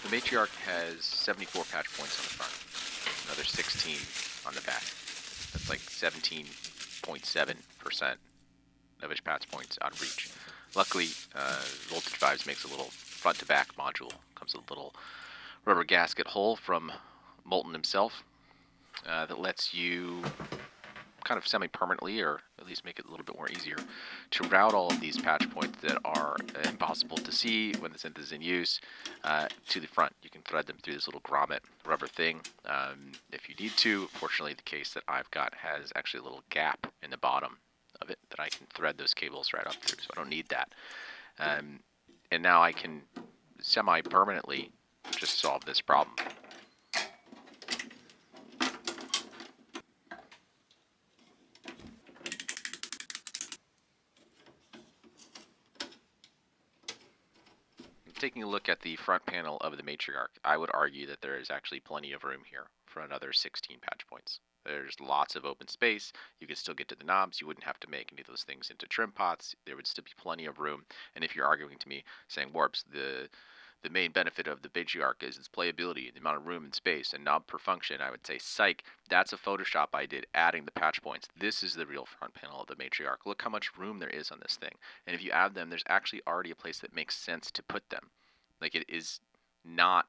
The Matriarch has 74 patch points on the front, another 16 on the back. That's like 17.7% of its patch points out of reach. Luckily, Voltage Vibes makes a little front-to-back module. Comes with a little rubber gasket hole from Molten himself that lets you kind of semi-permanently, or at least make it a little bit more easier, to route all of these patch points that are impossible to see when the synth is in use to the front. You can thread them through this little grommet rubber thing if you need to. Fortunately, the case that I've got has actually a little gap in the bottom of it that I can thread those cables right up through, so I don't need that. And now I can semi-permanently just solve this problem. Taking a look at the front panel of the Matriarch, I would argue that there is actually plenty of room here for another 16 patch points. There's lots of open space. You can still get to the knobs. You wouldn't have to make any of those things into trim pots. There would still be plenty of room. And if you're arguing to me saying, Warps, the main benefit of the Matriarch is its playability, the amount of room and space and knob per function, I would say, psych, that's a Photoshop I did adding the patch points. This is the real front panel of the Matriarch. Look how much room there is on this thing. And if you add them, there's actually already a place that makes sense to put them. Like, it is not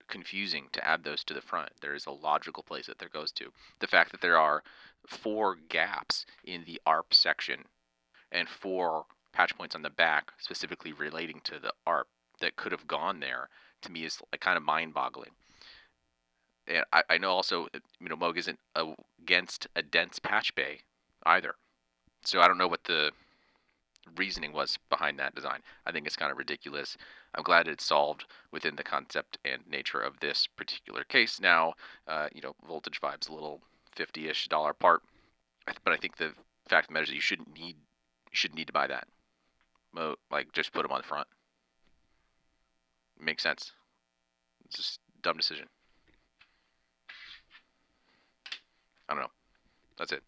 confusing to add those to the front. There is a logical place that there goes to. The fact that there are 4 gaps in the ARP section and 4 patch points on the back specifically relating to the ARP that could have gone there, to me, is like kind of mind-boggling. And I know also, Moog isn't against a dense patch bay either. So I don't know what the reasoning was behind that design. I think it's kind of ridiculous. I'm glad it's solved within the concept and nature of this particular case. Now, Voltage Vibes a little $50-ish part, but I think the fact of the matter is that you shouldn't need to buy that. Like, just put them on the front. Makes sense. It's just a dumb decision. I don't know. That's it.